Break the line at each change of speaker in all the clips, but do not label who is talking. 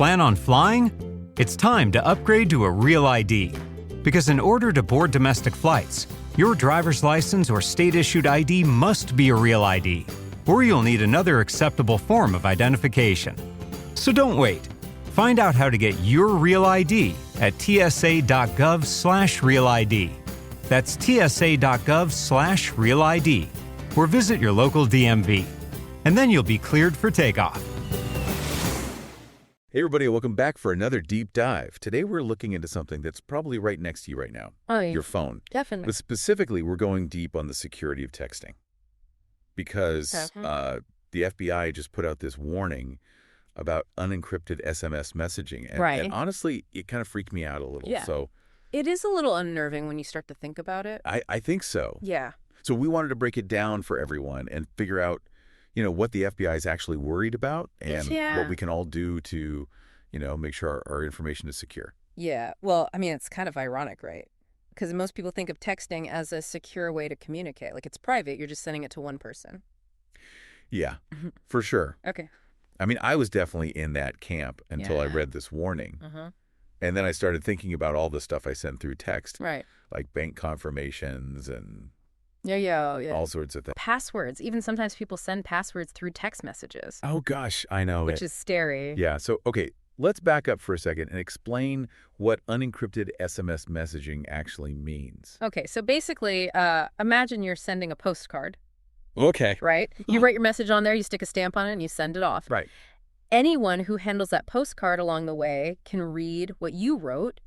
Plan on flying? It's time to upgrade to a real ID. Because in order to board domestic flights, your driver's license or state-issued ID must be a real ID, or you'll need another acceptable form of identification. So don't wait. Find out how to get your real ID at tsa.gov/realid. That's tsa.gov/realid, or visit your local DMV. And then you'll be cleared for takeoff.
Hey everybody, welcome back for another deep dive. Today we're looking into something that's probably right next to you right now.
Oh, yeah.
Your phone.
Definitely.
But specifically, we're going deep on the security of texting. Because the FBI just put out this warning about unencrypted SMS messaging. And honestly, it kind of freaked me out a little.
Yeah.
So
it is a little unnerving when you start to think about it.
I think so.
Yeah.
So we wanted to break it down for everyone and figure out, what the FBI is actually worried about and what we can all do to, make sure our information is secure.
Yeah. Well, I mean, it's kind of ironic, right? Because most people think of texting as a secure way to communicate. Like, it's private. You're just sending it to one person.
Yeah, for sure.
Okay.
I mean, I was definitely in that camp until I read this warning. And then I started thinking about all the stuff I sent through text.
Right.
Like bank confirmations and
all
sorts of things.
Passwords. Even sometimes people send passwords through text messages.
Oh, gosh, I know.
Which is scary.
Yeah. So, okay, let's back up for a second and explain what unencrypted SMS messaging actually means.
Okay. So basically, imagine you're sending a postcard.
Okay.
Right? You write your message on there, you stick a stamp on it, and you send it off.
Right.
Anyone who handles that postcard along the way can read what you wrote.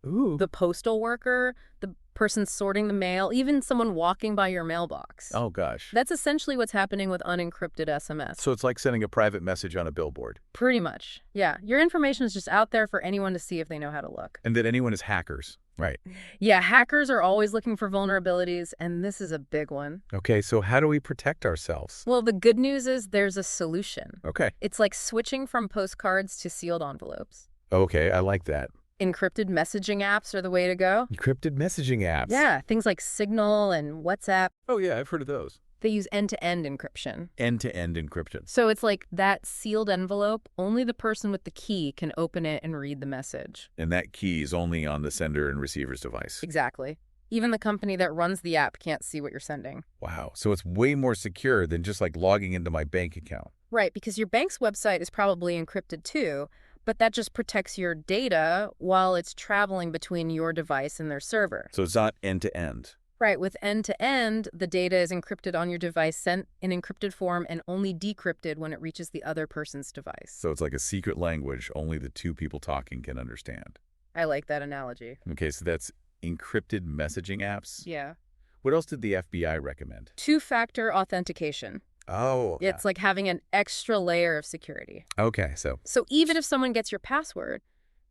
Ooh.
The postal worker, the person sorting the mail, even someone walking by your mailbox.
Oh, gosh.
That's essentially what's happening with unencrypted SMS.
So it's like sending a private message on a billboard.
Pretty much. Yeah. Your information is just out there for anyone to see if they know how to look.
And that anyone is hackers. Right.
Yeah, hackers are always looking for vulnerabilities, and this is a big one.
Okay, so how do we protect ourselves?
Well, the good news is there's a solution.
Okay.
It's like switching from postcards to sealed envelopes.
Okay, I like that.
Encrypted messaging apps are the way to go.
Encrypted messaging apps?
Yeah, things like Signal and WhatsApp.
Oh, yeah, I've heard of those.
They use end-to-end encryption.
End-to-end encryption.
So it's like that sealed envelope, only the person with the key can open it and read the message.
And that key is only on the sender and receiver's device.
Exactly. Even the company that runs the app can't see what you're sending.
Wow. So it's way more secure than just like logging into my bank account.
Right, because your bank's website is probably encrypted too, but that just protects your data while it's traveling between your device and their server.
So it's not end-to-end.
Right. With end-to-end, the data is encrypted on your device, sent in encrypted form, and only decrypted when it reaches the other person's device.
So it's like a secret language only the two people talking can understand.
I like that analogy.
Okay, so that's encrypted messaging apps?
Yeah.
What else did the FBI recommend?
Two-factor authentication.
Oh.
It's like having an extra layer of security.
Okay, so
even if someone gets your password,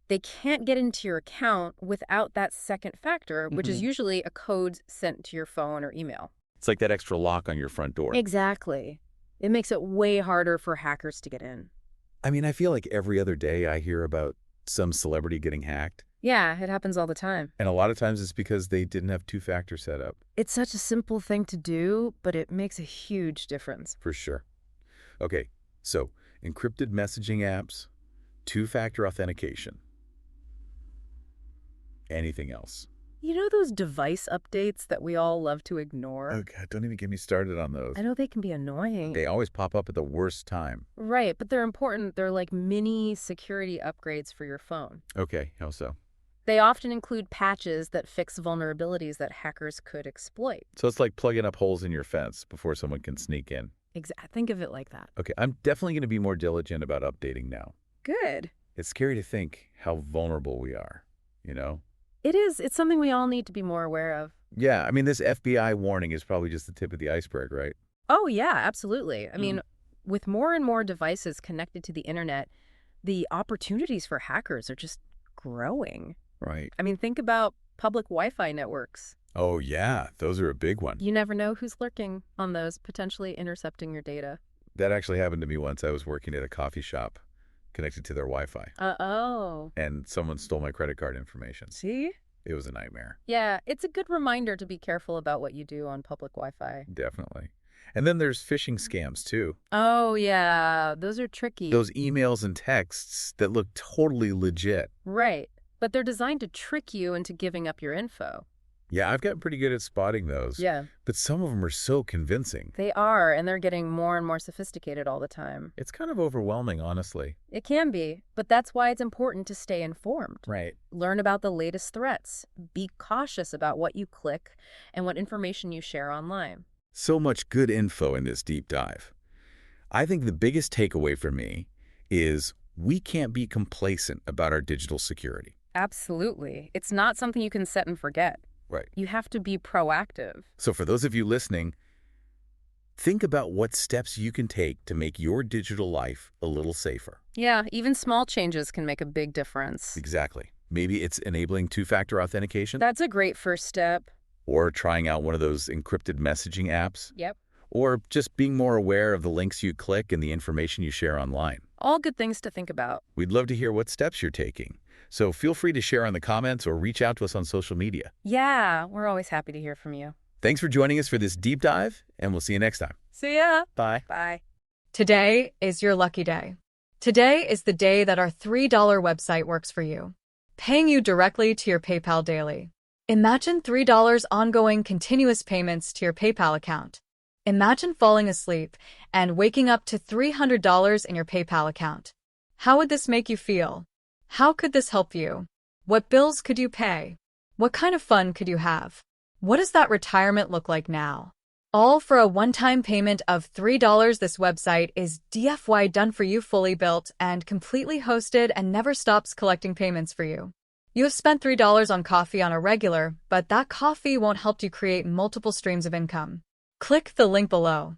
they can't get into your account without that second factor, which is usually a code sent to your phone or email.
it's like that extra lock on your front door.
Exactly. It makes it way harder for hackers to get in.
I mean, I feel like every other day I hear about some celebrity getting hacked.
Yeah, it happens all the time.
And a lot of times it's because they didn't have two-factor set up.
It's such a simple thing to do, but it makes a huge difference.
For sure. Okay, so encrypted messaging apps, two-factor authentication. Anything else?
You know those device updates that we all love to ignore?
Oh, God, don't even get me started on those.
I know they can be annoying.
They always pop up at the worst time.
Right, but they're important. They're like mini security upgrades for your phone.
Okay, how so?
They often include patches that fix vulnerabilities that hackers could exploit.
So it's like plugging up holes in your fence before someone can sneak in.
Think of it like that.
Okay, I'm definitely going to be more diligent about updating now.
Good.
It's scary to think how vulnerable we are, you know?
It is. It's something we all need to be more aware of.
Yeah, I mean, this FBI warning is probably just the tip of the iceberg, right?
Oh, yeah, absolutely. I mean, with more and more devices connected to the internet, the opportunities for hackers are just growing.
Right.
I mean, think about public Wi-Fi networks.
Oh, yeah, those are a big one.
You never know who's lurking on those, potentially intercepting your data.
That actually happened to me once. I was working at a coffee shop connected to their Wi-Fi.
Oh.
And someone stole my credit card information.
See?
It was a nightmare.
Yeah, it's a good reminder to be careful about what you do on public Wi-Fi.
Definitely. And then there's phishing scams, too.
Oh, yeah. Those are tricky.
Those emails and texts that look totally legit.
Right. But they're designed to trick you into giving up your info.
Yeah, I've gotten pretty good at spotting those.
Yeah.
But some of them are so convincing.
They are, and they're getting more and more sophisticated all the time.
It's kind of overwhelming, honestly.
It can be, but that's why it's important to stay informed.
Right.
Learn about the latest threats. Be cautious about what you click and what information you share online.
So much good info in this deep dive. I think the biggest takeaway for me is we can't be complacent about our digital security.
Absolutely. It's not something you can set and forget.
Right.
You have to be proactive.
So for those of you listening, think about what steps you can take to make your digital life a little safer.
Yeah, even small changes can make a big difference.
Exactly. Maybe it's enabling two-factor authentication.
That's a great first step.
Or trying out one of those encrypted messaging apps.
Yep.
Or just being more aware of the links you click and the information you share online.
All good things to think about.
We'd love to hear what steps you're taking. So feel free to share in the comments or reach out to us on social media.
Yeah, we're always happy to hear from you.
Thanks for joining us for this deep dive, and we'll see you next time.
See ya.
Bye.
Bye.
Today is your lucky day. Today is the day that our $3 website works for you, paying you directly to your PayPal daily. Imagine $3 ongoing continuous payments to your PayPal account. Imagine falling asleep and waking up to $300 in your PayPal account. How would this make you feel? How could this help you? What bills could you pay? What kind of fun could you have? What does that retirement look like now? All for a one-time payment of $3. This website is DFY done for you, fully built and completely hosted, and never stops collecting payments for you. You have spent $3 on coffee on a regular, but that coffee won't help you create multiple streams of income. Click the link below.